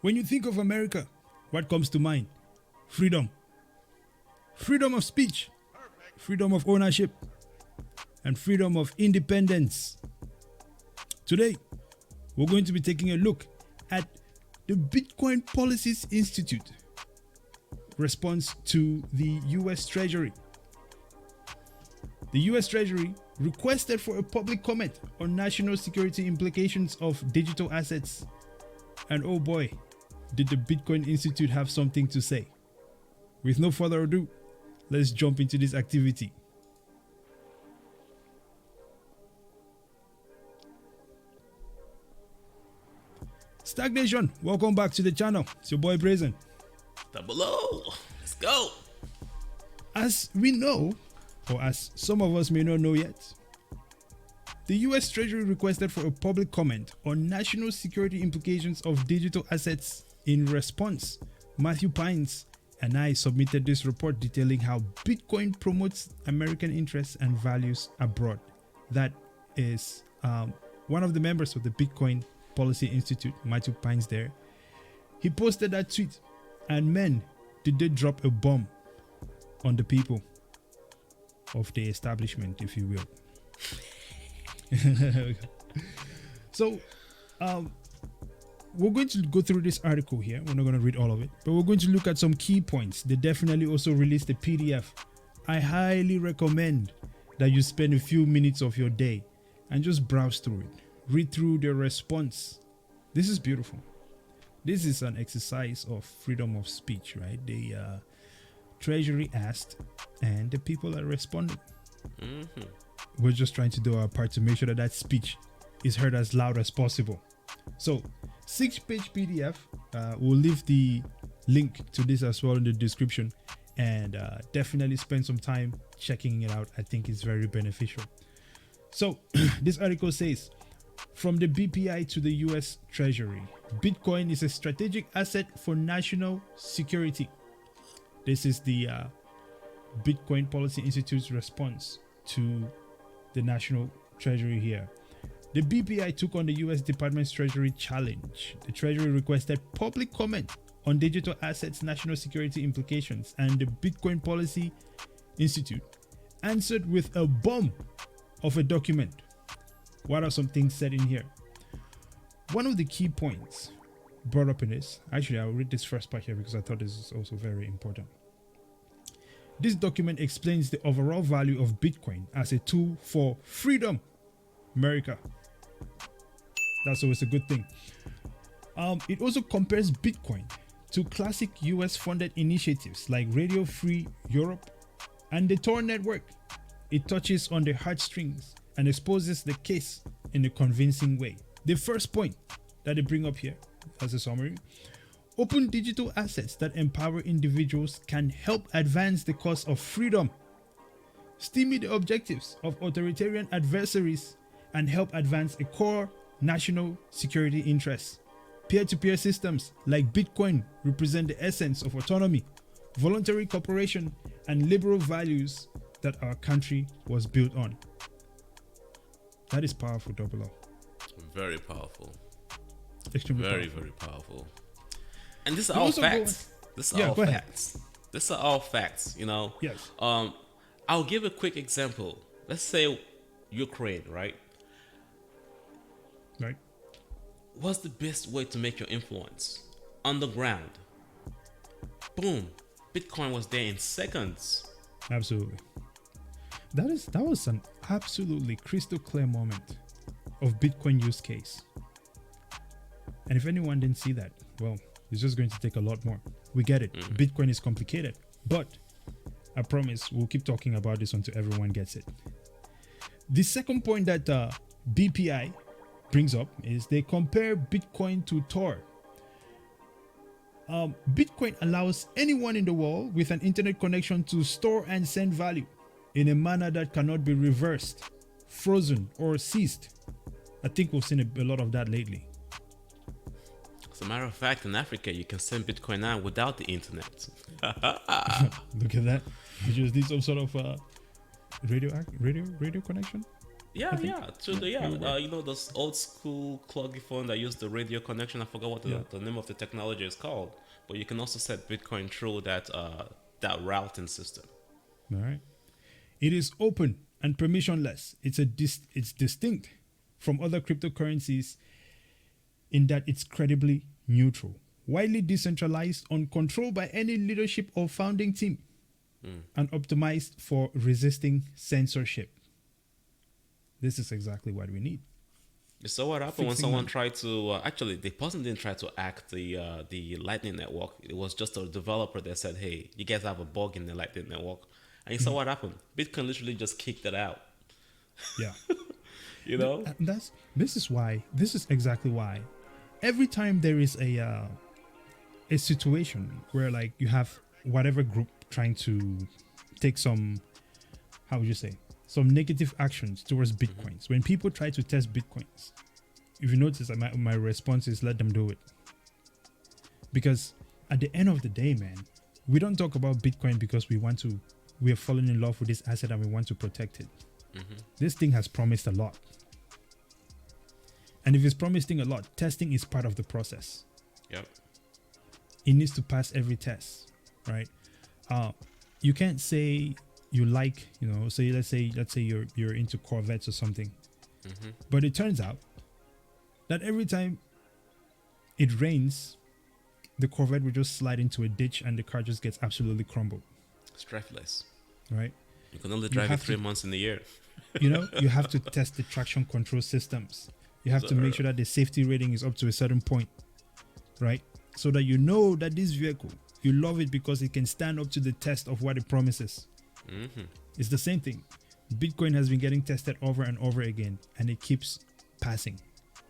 When you think of America, what comes to mind? Freedom. Freedom of speech, freedom of ownership, and freedom of independence. Today, we're going to be taking a look at the Bitcoin Policies Institute response to the US Treasury. The US Treasury requested for a public comment on national security implications of digital assets. And oh boy, did the Bitcoin Institute have something to say. With no further ado, let's jump into this activity. STAKK Nation, welcome back to the channel. It's your boy Brazen. Double O, let's go. As we know, or as some of us may not know yet, the US Treasury requested for a public comment on national security implications of digital assets. In response, Matthew Pines and I submitted this report detailing how Bitcoin promotes American interests and values abroad. That is one of the members of the Bitcoin Policy Institute, Matthew Pines there. He posted that tweet, and man, did they drop a bomb on the people of the establishment, if you will. So, we're going to go through this article here. We're not going to read all of it, but we're going to look at some key points. They definitely also released a PDF. I highly recommend that you spend a few minutes of your day and just browse through it. Read through the response. This is beautiful. This is an exercise of freedom of speech, right? The Treasury asked, and the people are responding. We're just trying to do our part to make sure that that speech is heard as loud as possible. So, 6-page PDF. We'll leave the link to this as well in the description, and definitely spend some time checking it out. I think it's very beneficial. So, this article says, from the BPI to the US Treasury, Bitcoin is a strategic asset for national security. This is the Bitcoin Policy Institute's response to the National Treasury here. The BPI took on the US Department's Treasury challenge. The Treasury requested public comment on digital assets' national security implications, and the Bitcoin Policy Institute answered with a bomb of a document. What are some things said in here? One of the key points brought up in this, actually I'll read this first part here because I thought this is also very important. This document explains the overall value of Bitcoin as a tool for freedom. America. That's always a good thing. It also compares Bitcoin to classic US funded initiatives like Radio Free Europe and the Tor network. It touches on the heartstrings and exposes the case in a convincing way. The first point that they bring up here as a summary: open digital assets that empower individuals can help advance the cause of freedom, stimulate the objectives of authoritarian adversaries, and help advance a core national security interests. Peer-to-peer systems like Bitcoin represent the essence of autonomy, voluntary cooperation, and liberal values that our country was built on. That is powerful, Double O. Very powerful. Extremely Very, powerful. very powerful. And this is You all also facts. This is Yeah, all go ahead. facts. This are all facts, you know. Yes. I'll give a quick example. Let's say Ukraine, right? Right. What's the best way to make your influence? On the ground. Boom. Bitcoin was there in seconds. Absolutely. That was an absolutely crystal clear moment of Bitcoin use case. And if anyone didn't see that, well, it's just going to take a lot more. We get it. Bitcoin is complicated, but I promise we'll keep talking about this until everyone gets it. The second point that BPI brings up is they compare Bitcoin to Tor. Bitcoin allows anyone in the world with an internet connection to store and send value in a manner that cannot be reversed, frozen, or seized. I think we've seen a lot of that lately. As a matter of fact, in Africa, you can send Bitcoin out without the internet. Look at that. You just need some sort of radio connection. Yeah, I think. yeah, to the It will work. you know those old school cluggy phone that used the radio connection. I forgot what Yeah. the name of the technology is called, but you can also set Bitcoin through that routing system. All right. It is open and permissionless. It's distinct from other cryptocurrencies in that it's credibly neutral, widely decentralized, uncontrolled by any leadership or founding team, and optimized for resisting censorship. This is exactly what we need. So what happened when Fixing someone money. tried to actually the person didn't try to hack the Lightning Network. It was just a developer that said, "Hey, you guys have a bug in the Lightning Network," and you saw what happened. Bitcoin literally just kicked it out. Yeah. You know? And this is exactly why every time there is a situation where like you have whatever group trying to take some, how would you say, some negative actions towards bitcoins, when people try to test bitcoins, if you notice, my response is let them do it, because at the end of the day, man, we don't talk about bitcoin because we are falling in love with this asset and we want to protect it. This thing has promised a lot. And if it's promising a lot, testing is part of the process. Yep. It needs to pass every test, right? You can't say you like, say let's say you're into Corvettes or something, but it turns out that every time it rains, the Corvette will just slide into a ditch and the car just gets absolutely crumbled, Strifeless. right? You can only drive it have 3 months in the year. You have to test the traction control systems. You have to make sure that the safety rating is up to a certain point, right? So that you know that this vehicle, you love it because it can stand up to the test of what it promises. It's the same thing. Bitcoin has been getting tested over and over again, and it keeps passing.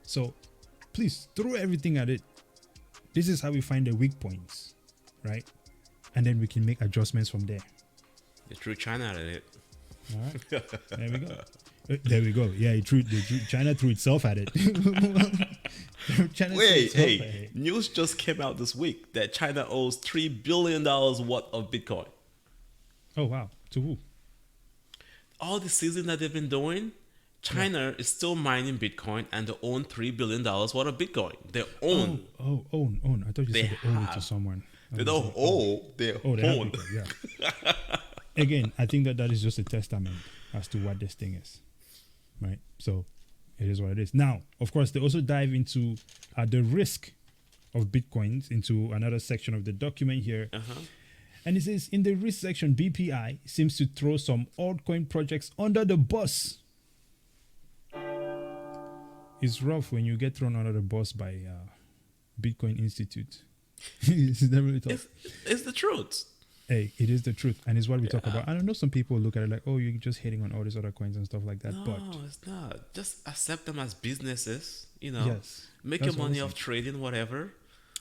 So please throw everything at it. This is how we find the weak points, right? And then we can make adjustments from there. They threw China at it. All right. There we go. There we go. Yeah, China threw itself at it. China threw Wait, itself at hey, it. news just came out this week that China owes $3 billion worth of Bitcoin. Oh, wow. To who? All the season that they've been doing, China is still mining Bitcoin and they own $3 billion worth of Bitcoin. They own. Own. I thought you They said they owe it to have. someone. They don't owe, they Oh, they have own. Bitcoin, yeah. Again, I think that is just a testament as to what this thing is, right? So it is what it is. Now, of course, they also dive into the risk of Bitcoins into another section of the document here. And it says, in the risk section, BPI seems to throw some altcoin projects under the bus. It's rough when you get thrown under the bus by Bitcoin Institute. It's definitely tough. It's the truth. Hey, it is the truth, and it's what we talk about. I don't know, some people look at it like, oh, you're just hating on all these other coins and stuff like that. No, But it's not. Just accept them as businesses, yes, Make that's your what I'm money saying. off trading, whatever.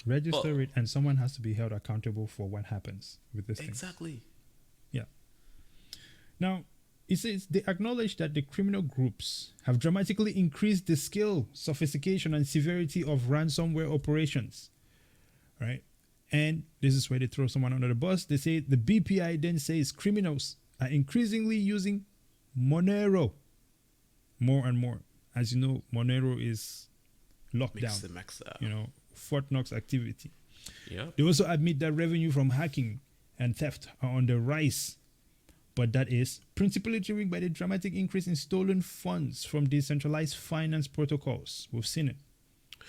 Register it, and someone has to be held accountable for what happens with this thing. Exactly. Yeah. Now, it says they acknowledge that the criminal groups have dramatically increased the scale, sophistication, and severity of ransomware operations. Right? And this is where they throw someone under the bus. They say the BPI then says criminals are increasingly using Monero more and more. As you know, Monero is locked down. Max out. Fort Knox activity. Yep. They also admit that revenue from hacking and theft are on the rise, but that is principally driven by the dramatic increase in stolen funds from decentralized finance protocols. We've seen it,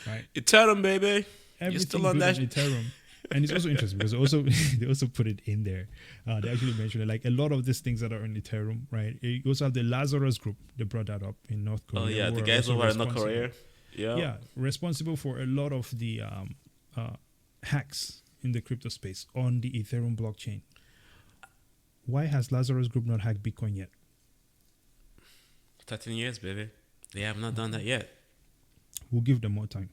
right? Ethereum, baby. Everything You're still on built that. Ethereum. And it's also interesting because they also put it in there. They actually mentioned it, like a lot of these things that are on Ethereum, right? You also have the Lazarus group. They brought that up in North Korea. Oh yeah, who the are guys also over in North responsible. Korea. Yeah, responsible for a lot of the hacks in the crypto space on the Ethereum blockchain. Why has Lazarus Group not hacked Bitcoin yet? 13 years, baby. They have not done that yet. We'll give them more time.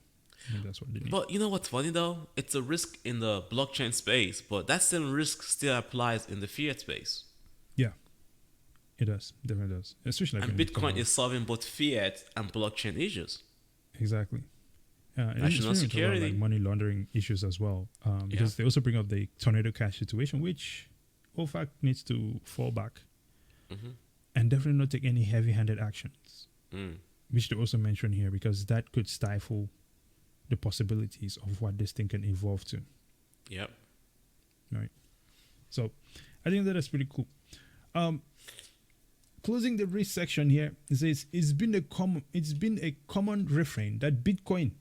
I think that's what they need. But you know what's funny though? It's a risk in the blockchain space, but that same risk still applies in the fiat space. Yeah, it does. Definitely does. Especially like And when it comes Bitcoin is solving both fiat and blockchain issues. exactly. And National it's really talk about, security. like money laundering issues as well, because they also bring up the tornado cash situation, which OFAC needs to fall back. and definitely not take any heavy-handed actions, Mm. which they also mention here, because that could stifle the possibilities of what this thing can evolve to. Yep. Right. So I think that is pretty cool. Closing the risk section here, it says it's been a common refrain that Bitcoin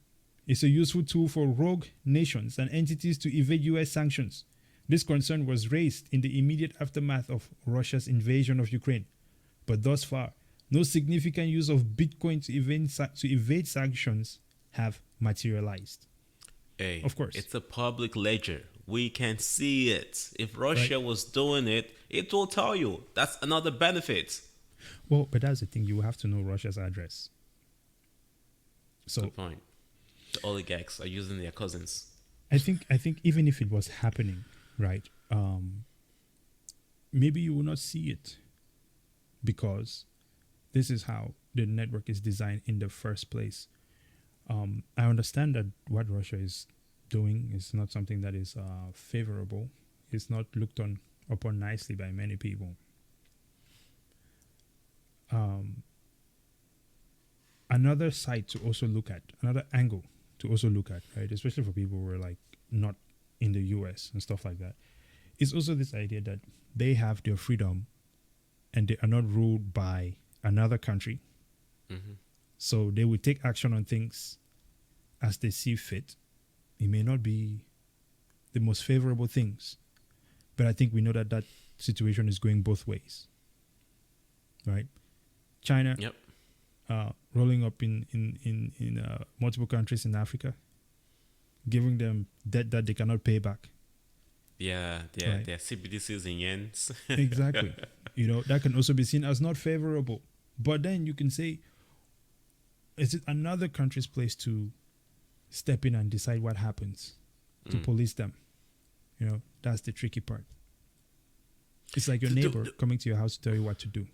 is a useful tool for rogue nations and entities to evade US sanctions. This concern was raised in the immediate aftermath of Russia's invasion of Ukraine, but thus far, no significant use of Bitcoin to evade sanctions have materialized. Hey, Of course. it's a public ledger. We can see it. If Russia was doing it, it will tell you. That's another benefit. Well, but that's the thing. You have to know Russia's address. So Good point. The oligarchs are using their cousins. I think even if it was happening, right, maybe you will not see it because this is how the network is designed in the first place. I understand that what Russia is doing is not something that is favorable. It's not looked upon nicely by many people. Another side to also look at, another angle to also look at, right, especially for people who are like not in the US and stuff like that, is also this idea that they have their freedom and they are not ruled by another country. Mm-hmm. So they will take action on things as they see fit. It may not be the most favorable things, but I think we know that that situation is going both ways, right? China, Yep. Rolling up in multiple countries in Africa, giving them debt that they cannot pay back. Yeah, Right. their CBDCs in yens. Exactly. That can also be seen as not favorable. But then you can say, is it another country's place to step in and decide what happens, to police them? That's the tricky part. It's like your neighbor coming to your house to tell you what to do.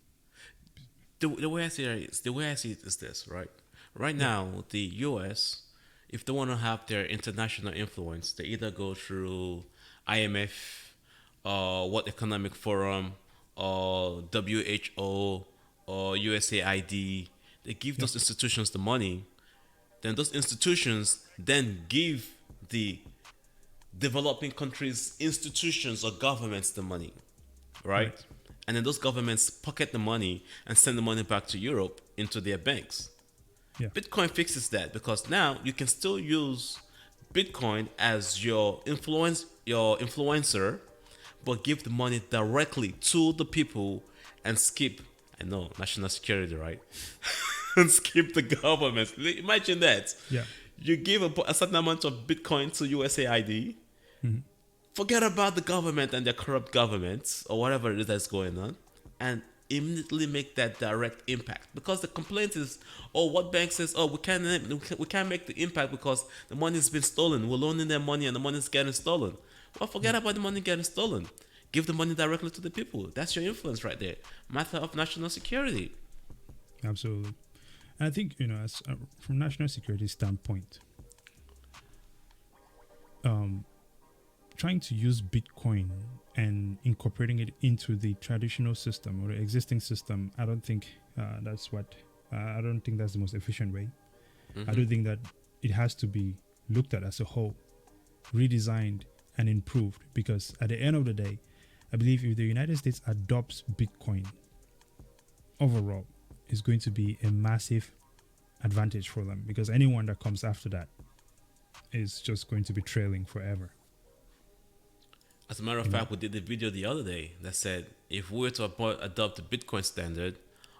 The way I see it is this, right? Right now, the US, if they want to have their international influence, they either go through IMF, World Economic Forum, or WHO, or USAID. They give those institutions the money. Then those institutions then give the developing countries' institutions or governments the money, right? And then those governments pocket the money and send the money back to Europe into their banks. Yeah. Bitcoin fixes that because now you can still use Bitcoin as your influencer, but give the money directly to the people and skip, I know, national security, right? And skip the government. Imagine that. Yeah. You give a certain amount of Bitcoin to USAID. Forget about the government and their corrupt governments or whatever it is that's going on, and immediately make that direct impact. Because the complaint is, what bank says, we can't make the impact because the money's been stolen. We're loaning them money and the money's getting stolen. Well, forget about the money getting stolen. Give the money directly to the people. That's your influence right there. Matter of national security. Absolutely. And I think, as from national security standpoint, trying to use Bitcoin and incorporating it into the traditional system or the existing system, I don't think that's the most efficient way. I do think that it has to be looked at as a whole, redesigned and improved, because at the end of the day, I believe if the United States adopts Bitcoin overall, it's going to be a massive advantage for them, because anyone that comes after that is just going to be trailing forever. As a matter of fact, we did a video the other day that said if we were to adopt the Bitcoin standard,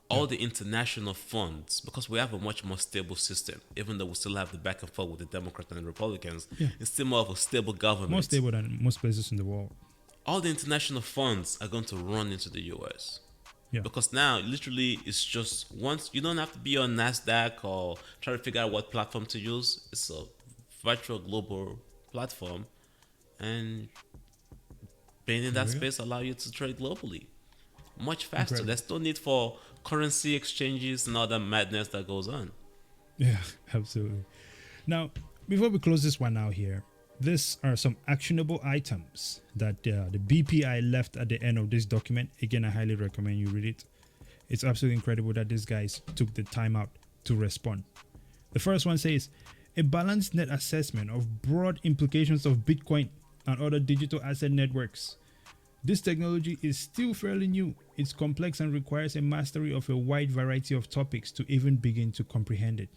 all the international funds, because we have a much more stable system, even though we still have the back and forth with the Democrats and the Republicans, it's still more of a stable government. More stable than most places in the world. All the international funds are going to run into the US. Yeah. Because now, literally, it's just once you don't have to be on NASDAQ or try to figure out what platform to use. It's a virtual global platform, and being in that space allow you to trade globally much faster. Incredible. There's no need for currency exchanges and all that madness that goes on. Yeah, absolutely. Now, before we close this one out here, these are some actionable items that the BPI left at the end of this document. Again, I highly recommend you read it. It's absolutely incredible that these guys took the time out to respond. The first one says, a balanced net assessment of broad implications of Bitcoin and other digital asset networks. This technology is still fairly new. It's complex and requires a mastery of a wide variety of topics to even begin to comprehend it.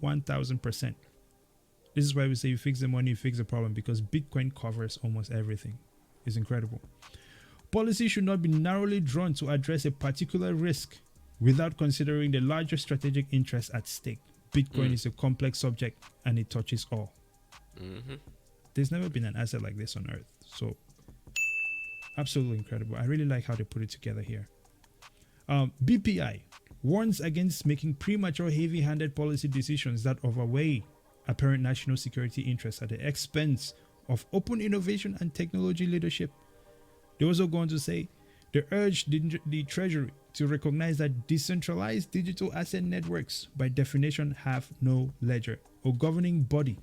1000%. This is why we say you fix the money, you fix the problem, because Bitcoin covers almost everything. It's incredible. Policy should not be narrowly drawn to address a particular risk without considering the larger strategic interests at stake. Bitcoin is a complex subject and it touches all. There's never been an asset like this on earth. So, absolutely incredible. I really like how they put it together here. BPI warns against making premature, heavy-handed policy decisions that overweigh apparent national security interests at the expense of open innovation and technology leadership. They also go on to say, they urge the Treasury to recognize that decentralized digital asset networks, by definition, have no ledger or governing body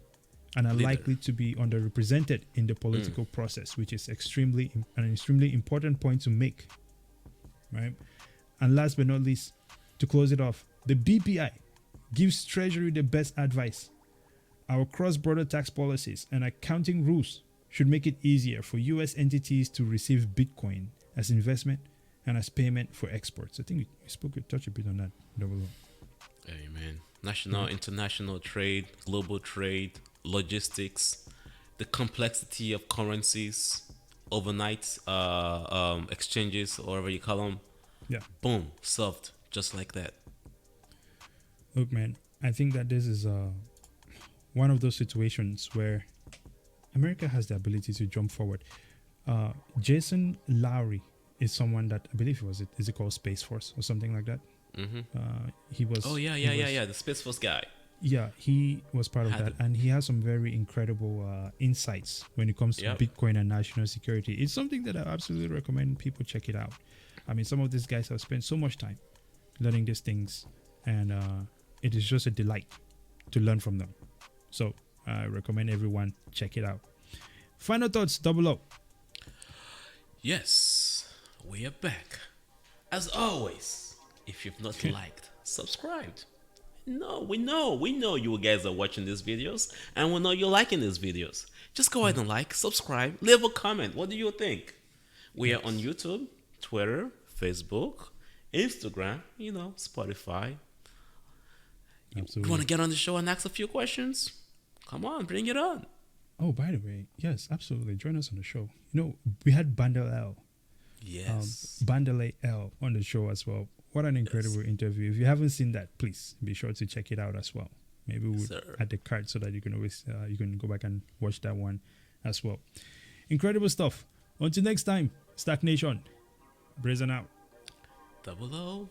and are likely to be underrepresented in the political process, which is an extremely important point to make. Right? And last but not least, to close it off, the BPI gives Treasury the best advice. Our cross-border tax policies and accounting rules should make it easier for U.S. entities to receive Bitcoin as investment and as payment for exports. I think we touched a bit on that. Amen. National, international trade, global trade, logistics, the complexity of currencies, overnight exchanges, or whatever you call them. Yeah. Boom, solved just like that. Look, man, I think that this is one of those situations where America has the ability to jump forward. Jason Lowry is someone that I believe is it called Space Force or something like that? He was. Oh yeah, the Space Force guy. Yeah, he was part of that, and he has some very incredible insights when it comes to Bitcoin and national security. It's something that I absolutely recommend people check it out. I mean, some of these guys have spent so much time learning these things, and it is just a delight to learn from them. So I recommend everyone check it out. Final thoughts, Double O. Yes, we are back. As always, if you've not liked, subscribed. No, we know you guys are watching these videos, and we know you're liking these videos. Just go ahead and like, subscribe, leave a comment. What do you think? We are on YouTube, Twitter, Facebook, Instagram, Spotify. Absolutely. You want to get on the show and ask a few questions? Come on, bring it on. Oh, by the way, yes, absolutely. Join us on the show. We had Bandel L. Yes. Bandele L on the show as well. What an incredible interview. If you haven't seen that, please be sure to check it out as well. Maybe we'll add the card so that you can always you can go back and watch that one as well. Incredible stuff. Until next time, Stack Nation. Brazen out. Double O.